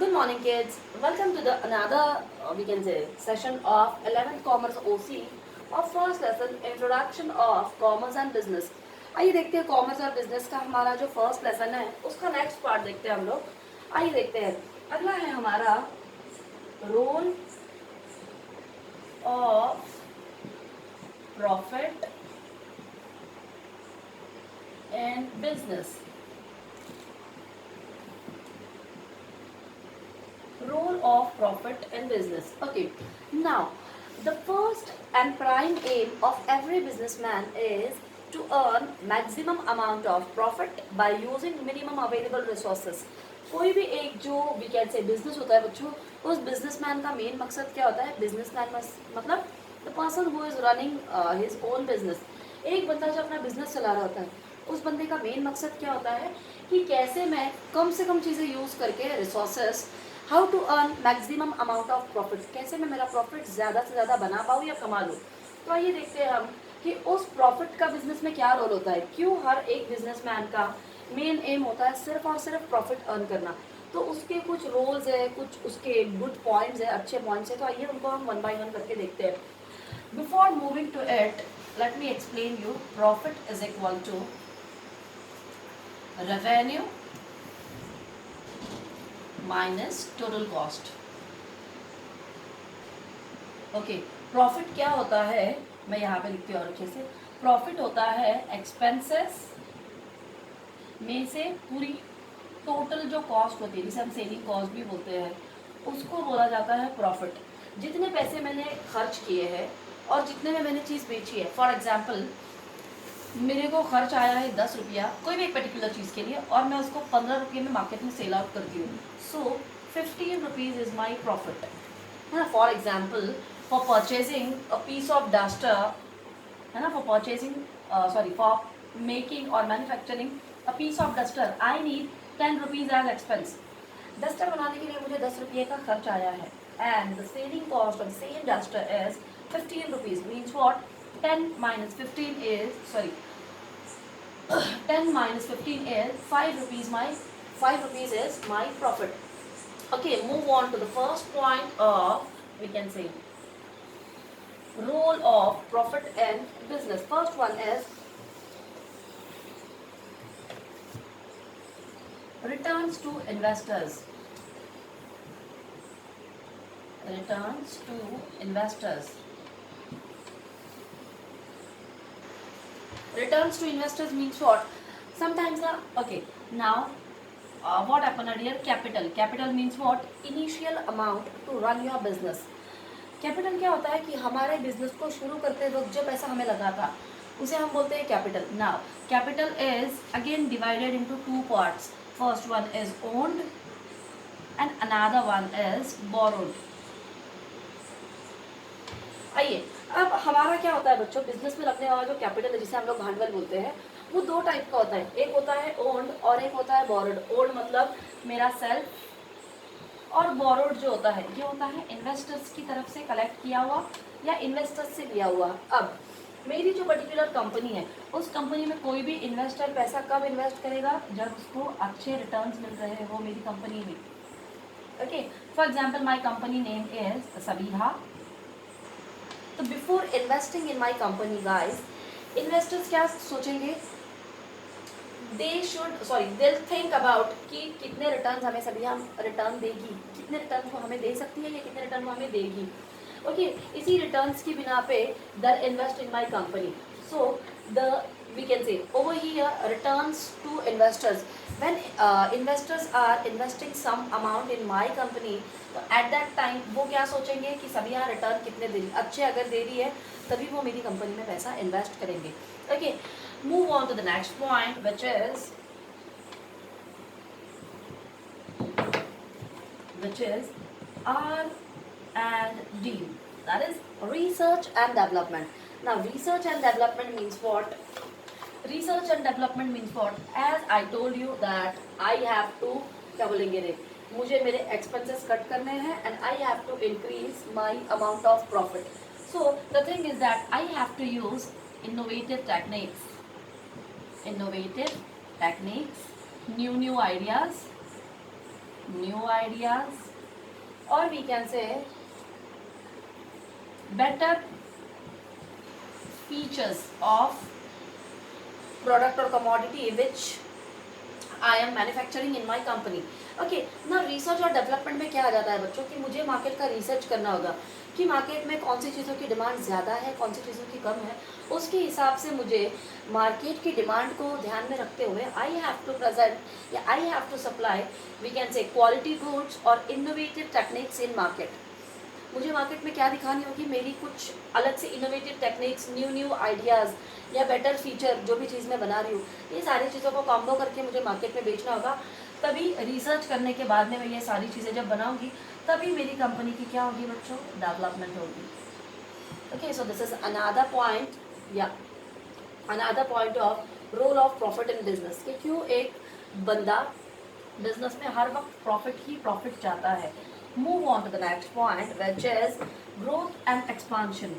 Good morning, kids. Welcome to the another we can say session of 11th Commerce OC of first lesson Introduction of Commerce and Business. आइए देखते हैं commerce और business का हमारा जो first lesson है उसका नेक्स्ट पार्ट देखते हैं हम लोग. आइए देखते हैं. अगला है हमारा role of profit and business. Role of profit in business. Okay, now the first and prime aim of every businessman is to earn maximum amount of profit by using minimum available resources. कोई भी एक जो we can से business होता है बच्चों, उस businessman का मेन मकसद क्या होता है? बिजनेसमैन मतलब the person who is running his own business. एक बंदा जो अपना बिजनेस चला रहा होता है, उस बंदे का मेन मकसद क्या होता है कि कैसे मैं कम से कम चीज़ें यूज़ करके resources, how to earn maximum amount of profit, कैसे मैं मेरा प्रॉफिट ज़्यादा से ज़्यादा बना पाऊँ या कमा लूँ. तो आइए देखते हैं हम कि उस प्रॉफिट का बिजनेस में क्या रोल होता है. क्यों हर एक बिजनेसमैन का मेन एम होता है सिर्फ और सिर्फ प्रॉफिट अर्न करना. तो उसके कुछ रोल्स है, कुछ उसके गुड पॉइंट्स है, अच्छे पॉइंट्स है. तो आइए उनको हम वन बाय वन करके देखते हैं. Before moving to it, let me explain you. Profit is equal to revenue minus total cost. Okay, profit क्या होता है? मैं यहाँ पे लिखती हूँ और अच्छे से. प्रॉफिट होता है एक्सपेंसेस में से पूरी टोटल जो कॉस्ट होती है, जिसे हम सेलिंग कॉस्ट भी बोलते हैं, उसको बोला जाता है प्रॉफिट. जितने पैसे मैंने खर्च किए हैं और जितने में मैंने चीज़ बेची है. फॉर एग्जाम्पल, मेरे को खर्च आया है 10 रुपया कोई भी एक पर्टिकुलर चीज़ के लिए और मैं उसको 15 रुपये में मार्केट में सेल आउट करती हूँ. So 15 rupees is my profit है ना. For example, for purchasing a piece of duster है ना, फॉर परचेजिंग फॉर मेकिंग और manufacturing a piece of duster I need 10 rupees as expense. Duster बनाने के लिए मुझे 10 रुपये का खर्च आया है and the selling cost of same duster is 15 rupees. Means what? 10 minus 15 is 10 minus 15 is 5 rupees. My 5 rupees is my profit. Okay, move on to the first point of we can say role of profit and business. First one is returns to investors. Returns to investors. Returns to investors means what? Sometimes okay, now what happened earlier? Capital means what? Initial amount to run your business. Capital क्या होता है कि हमारे business को शुरू करते वक्त जो पैसा हमें लगा था उसे हम बोलते हैं capital. Now capital is again divided into two parts. First one is owned and another one is borrowed. आइए, अब हमारा क्या होता है बच्चों, बिजनेस में लगने वाला जो कैपिटल है जिसे हम लोग भांडवल बोलते हैं, वो दो टाइप का होता है. एक होता है ओन्ड और एक होता है बोरोड. ओन्ड मतलब मेरा सेल्फ और बोरोड जो होता है ये होता है इन्वेस्टर्स की तरफ से कलेक्ट किया हुआ या इन्वेस्टर्स से लिया हुआ. अब मेरी जो पर्टिकुलर कंपनी है उस कंपनी में कोई भी इन्वेस्टर पैसा कब इन्वेस्ट करेगा? जब उसको अच्छे रिटर्न्स मिल रहे हो मेरी कंपनी में. Okay, for example my company name is Sabiha. तो before investing in my company guys, investors क्या सोचेंगे? they'll think about कि कितने रिटर्न हमें सभी हम रिटर्न देगी, कितने रिटर्न को हमें दे सकती है या कितने रिटर्न को हमें देगी. ओके, इसी रिटर्न्स की बिना पे they invest in my company. So the we can say over here returns to investors. When investors are investing some amount in my company, तो at that time वो क्या सोचेंगे कि सभी यहाँ रिटर्न कितने दे रही, अच्छे अगर दे रही है तभी वो मेरी कंपनी में पैसा इन्वेस्ट करेंगे. Okay, move on to the next point which is R and D, that is research and development. Now research and development means what? Research and development means what? As I told you that I have to क्या बोलेंगे रे, मुझे मेरे expenses cut करने हैं and I have to increase my amount of profit. So the thing is that I have to use innovative techniques, new ideas, new ideas, or we can say better features of product or commodity which I am manufacturing in my company. Okay ना, research और development में क्या आ जाता है बच्चों कि मुझे market का रिसर्च करना होगा कि मार्केट में कौन सी चीज़ों की डिमांड ज़्यादा है, कौन सी चीज़ों की कम है। उसके हिसाब से मुझे मार्केट की डिमांड को ध्यान में रखते हुए आई हैव टू प्रेजेंट या I have to supply, we can say, quality goods और इनोवेटिव टेक्निक्स इन मार्केट। मुझे मार्केट में क्या दिखानी होगी, मेरी कुछ अलग से इनोवेटिव टेक्निक्स, न्यू आइडियाज़ या बेटर फीचर जो भी चीज़ मैं बना रही हूँ, ये सारी चीज़ों को कॉम्बो करके मुझे मार्केट में बेचना होगा। तभी रिसर्च करने के बाद में मैं ये सारी चीज़ें जब बनाऊंगी तभी मेरी कंपनी की क्या होगी बच्चों, डेवलपमेंट होगी। Okay, so this is another point या another point of role of profit in business कि क्यों एक बंदा बिजनेस में हर वक्त प्रॉफिट ही प्रॉफिट चाहता है। Move on to the next point which is growth and expansion.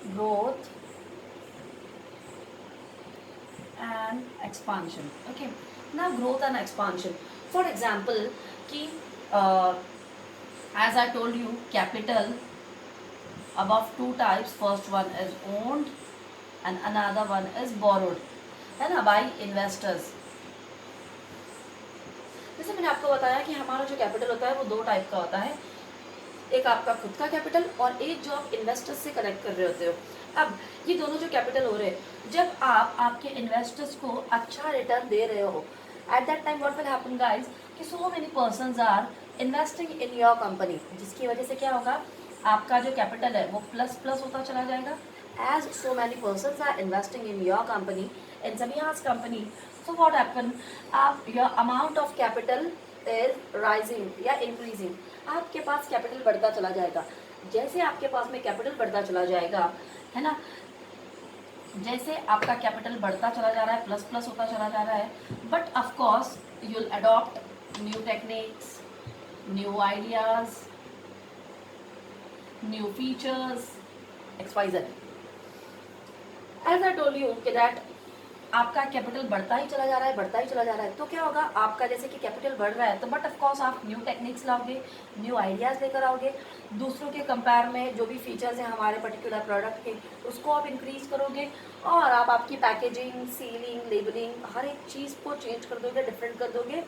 Growth and expansion. Okay, now growth and expansion. For example कि as I told you, capital above two types. First one is owned and another one is borrowed, है ना, by investors. जैसे मैंने आपको बताया कि हमारा जो कैपिटल होता है वो दो टाइप का होता है, एक आपका खुद का कैपिटल और एक जो आप इन्वेस्टर्स से कलेक्ट कर रहे होते हो। अब ये दोनों जो कैपिटल हो रहे हैं, जब आप आपके इन्वेस्टर्स को अच्छा रिटर्न दे रहे हो, at that time what will happen guys कि so many persons are investing in your company, जिसकी वजह से क्या होगा, आपका जो कैपिटल है वो प्लस प्लस होता चला जाएगा। As so many persons are investing in your company, in Samiya's company, so what happen, आप your amount of capital is rising या इंक्रीजिंग, आपके पास कैपिटल बढ़ता चला जाएगा। जैसे आपके पास में कैपिटल बढ़ता चला जाएगा, है ना, जैसे आपका कैपिटल बढ़ता चला जा रहा है, प्लस प्लस होता चला जा रहा है, but of course you will adopt new techniques, new ideas, new features, XYZ। As I told you कि दैट आपका कैपिटल बढ़ता ही चला जा रहा है, बढ़ता ही चला जा रहा है, तो क्या होगा, आपका जैसे कि कैपिटल बढ़ रहा है तो बट ऑफ कोर्स आप न्यू टेक्निक्स लाओगे, न्यू आइडियाज़ लेकर आओगे, दूसरों के कंपेयर में जो भी फीचर्स हैं हमारे पर्टिकुलर प्रोडक्ट के उसको आप इंक्रीज करोगे, और आप आपकी पैकेजिंग, सीलिंग, लेबलिंग, हर एक चीज़ को चेंज कर दोगे, डिफरेंट कर दोगे,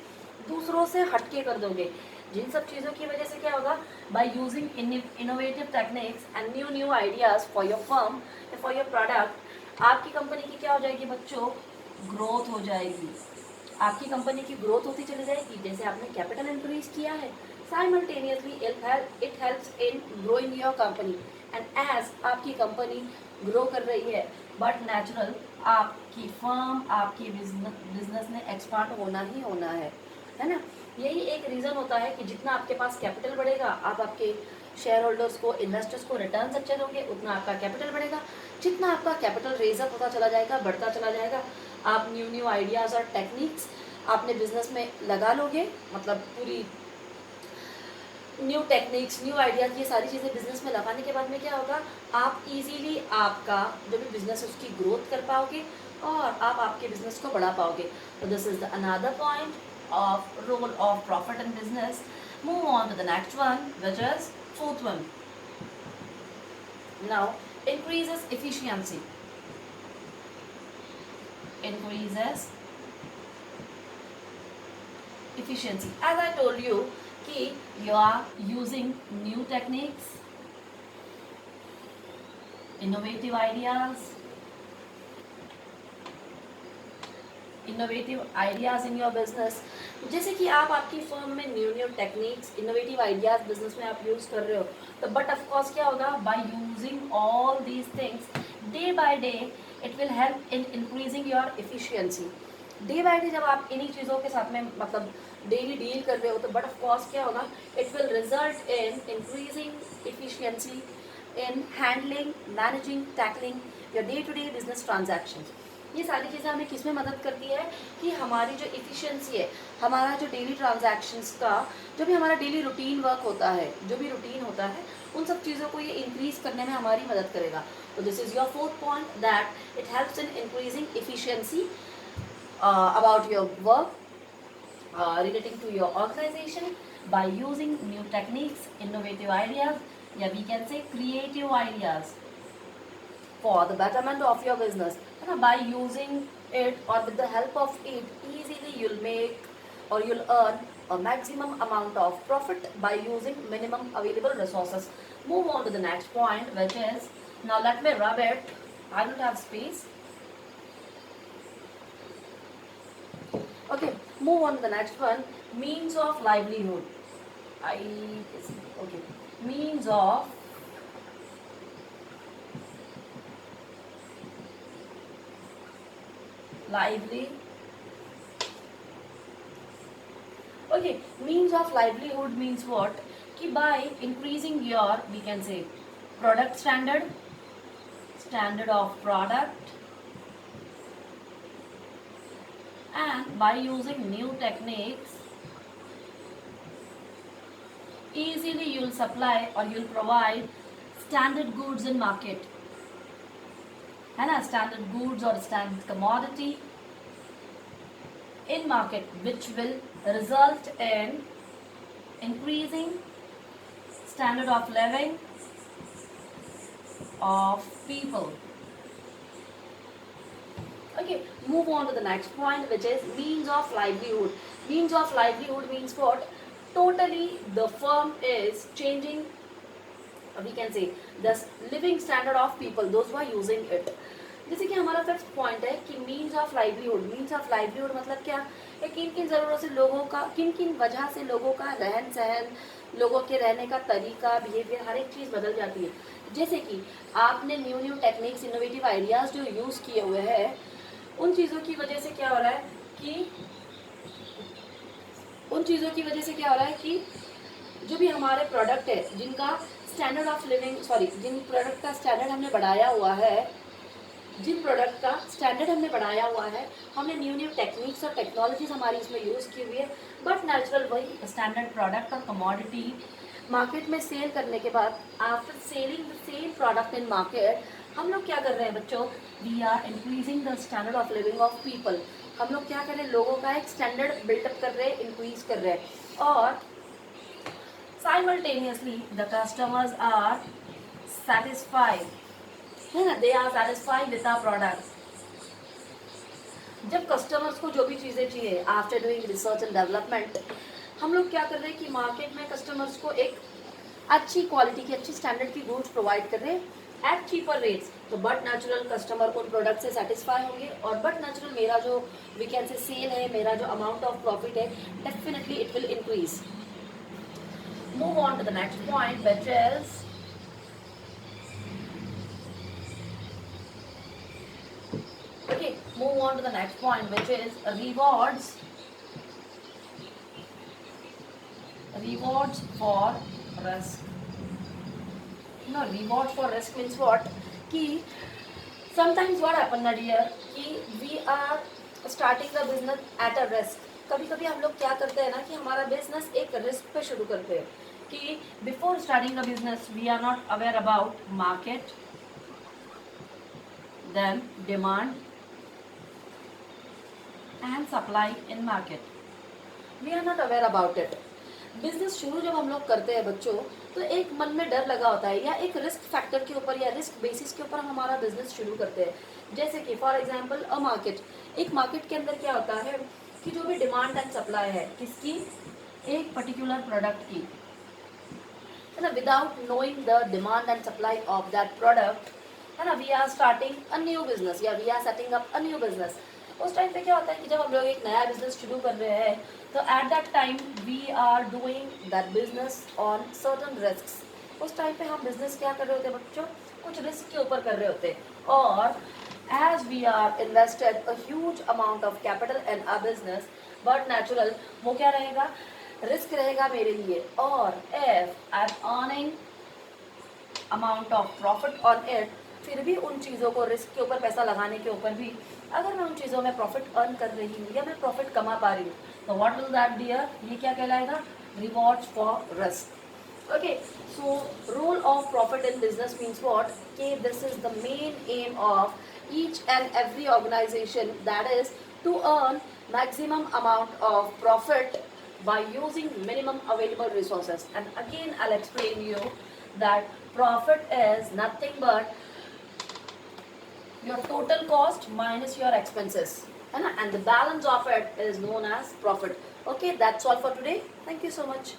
दूसरों से हटके कर दोगे। जिन सब चीज़ों की वजह से क्या होगा, by using innovative techniques and new ideas for your firm, for your product, आपकी कंपनी की क्या हो जाएगी बच्चों, ग्रोथ हो जाएगी। आपकी कंपनी की ग्रोथ होती चली जाएगी जैसे आपने कैपिटल इंक्रीज किया है, simultaneously it helps in growing your company, and as आपकी कंपनी ग्रो कर रही है बट नेचुरल आपकी फर्म, आपकी बिजनेस ने एक्सपांड होना ही होना है ना। यही एक रीज़न होता है कि जितना आपके पास कैपिटल बढ़ेगा, आप आपके शेयर होल्डर्स को, इन्वेस्टर्स को रिटर्न अच्छे दोगे, उतना आपका कैपिटल बढ़ेगा। जितना आपका कैपिटल रेजअप होता चला जाएगा, बढ़ता चला जाएगा, आप न्यू आइडियाज़ और टेक्निक्स आपने बिजनेस में लगा लोगे, मतलब पूरी न्यू टेक्निक्स, न्यू आइडियाज़, ये सारी चीज़ें बिजनेस में लगाने के बाद में क्या होगा, आप इजीली आपका जो भी बिजनेस है उसकी ग्रोथ कर पाओगे और आप आपके बिजनेस को बढ़ा पाओगे। तो this is the another point of role of profit in business. Move on to the next one, which is fourth one. Now, increases efficiency. Increases efficiency. As I told you, कि you are using new techniques, innovative ideas, innovative ideas in your business. जैसे कि आप आपकी firm में new techniques, innovative ideas business में आप use कर रहे हो, तो बट ऑफ कोर्स क्या होगा, by using all these things day by day it will help in increasing your efficiency. Day by day जब आप इन्हीं चीज़ों के साथ में मतलब डेली डील कर रहे हो, तो बट ऑफ कोर्स क्या होगा, it will result in increasing efficiency in handling, managing, tackling your day to day business transactions. ये सारी चीज़ें हमें किस में मदद करती है कि हमारी जो एफिशिएंसी है, हमारा जो डेली ट्रांजैक्शंस का जो भी हमारा डेली रूटीन वर्क होता है, जो भी रूटीन होता है, उन सब चीज़ों को ये इंक्रीज़ करने में हमारी मदद करेगा। तो this is your fourth point, that it helps in increasing efficiency about your work, relating to your organization by using new techniques, innovative ideas, yeah, we can say creative ideas for the betterment of your business. By using it or with the help of it, easily you'll make or you'll earn a maximum amount of profit by using minimum available resources. Move on to the next point, which is, now let me rub it. I don't have space. Okay, move on to the next one. Means of livelihood. Okay. Means of lively. Okay, means of livelihood means what? Ki by increasing your, we can say, product standard of product, and by using new techniques, easily you'll supply or you'll provide standard goods in market. है ना, standard goods or standard commodity in market, which will result in increasing standard of living of people. Okay, move on to the next point, which is means of livelihood. Means of livelihood means what? Totally the firm is changing, we can say, the living standard of people, those who are using it. जैसे कि हमारा fifth point है कि means of livelihood. Means of livelihood मतलब क्या है? किन किन ज़रूरतों से लोगों का, किन किन वजह से लोगों का रहन सहन, लोगों के रहने का तरीका, बिहेवियर, हर एक चीज़ बदल जाती है. जैसे कि आपने न्यू टेक्निक्स, इनोवेटिव आइडियाज़ जो यूज़ किए हुए हैं, उन चीज़ों की वजह से क्या हो रहा है कि जो भी हमारे प्रोडक्ट है, जिनका स्टैंडर्ड ऑफ लिविंग, जिन प्रोडक्ट का स्टैंडर्ड हमने बढ़ाया हुआ है, हमने न्यू टेक्निक्स और टेक्नोलॉजीज हमारी इसमें यूज़ की हुई है, बट नेचुरल वही स्टैंडर्ड प्रोडक्ट और कमोडिटी मार्केट में सेल करने के बाद, after selling the same product in market, हम लोग क्या कर रहे हैं बच्चों? We are increasing the standard of living of people. हम लोग क्या कर रहे हैं? लोगों का एक स्टैंडर्ड बिल्डअप कर रहे हैं, इंक्रीज कर रहे हैं. और simultaneously the customers are satisfied, है ना, they are satisfied with our product. जब कस्टमर्स को जो भी चीज़ें चाहिए, after doing research and development, हम लोग क्या कर रहे हैं कि मार्केट में कस्टमर्स को एक अच्छी क्वालिटी की, अच्छी स्टैंडर्ड की गुड्स प्रोवाइड कर रहे हैं एट चीपर रेट्स. तो बट नेचुरल कस्टमर उन प्रोडक्ट से सेटिस्फाई होंगे, और बट नेचुरल मेरा जो वी कैन से सेल है, मेरा जो अमाउंट ऑफ प्रॉफिट है, definitely it will increase. Move on to the next point, which is rewards for risk. No, rewards for risk means what? कि sometimes what happen ना dear, कि we are starting the business at a risk. कभी कभी हम लोग क्या करते हैं ना कि हमारा बिजनेस एक रिस्क पे शुरू करते हैं, कि before starting the business we are not aware about market, then demand and supply in market. We are not aware about it. Business शुरू जब हम लोग करते हैं बच्चों, तो एक मन में डर लगा होता है, या एक रिस्क फैक्टर के ऊपर या रिस्क बेसिस के ऊपर हम हमारा बिजनेस शुरू करते हैं. जैसे कि फॉर एग्जांपल अ मार्केट. एक मार्केट के अंदर क्या होता है कि जो भी डिमांड एंड सप्लाई है किसकी, एक पर्टिकुलर प्रोडक्ट की, है ना, without knowing the demand and supply of that product, है ना, we are starting a new business या we are setting up a new business. उस टाइम पे क्या होता है कि जब हम लोग एक नया बिजनेस शुरू कर रहे हैं, तो at that time we are doing that business on certain risks. उस टाइम पे हम बिजनेस क्या कर रहे होते हैं बच्चों? कुछ रिस्क के ऊपर कर रहे होते हैं. और as we are invested a huge amount of capital in our business, but natural वो क्या रहेगा? रिस्क रहेगा मेरे लिए. और if I'm earning amount of profit on it, फिर भी उन चीज़ों को, रिस्क के ऊपर पैसा लगाने के ऊपर भी, अगर मैं उन चीज़ों में प्रॉफिट अर्न कर रही हूँ या मैं प्रॉफिट कमा पा रही हूँ, तो व्हाट विल दैट बी? ये क्या कहलाएगा? Rewards for risk. Okay, so role of profit in business means what? Okay, this is the main aim of each and every organization, that is to earn maximum amount of profit by using minimum available resources. And again I'll explain you that profit is nothing but your total cost minus your expenses, and the balance of it is known as profit. Okay, that's all for today. Thank you so much.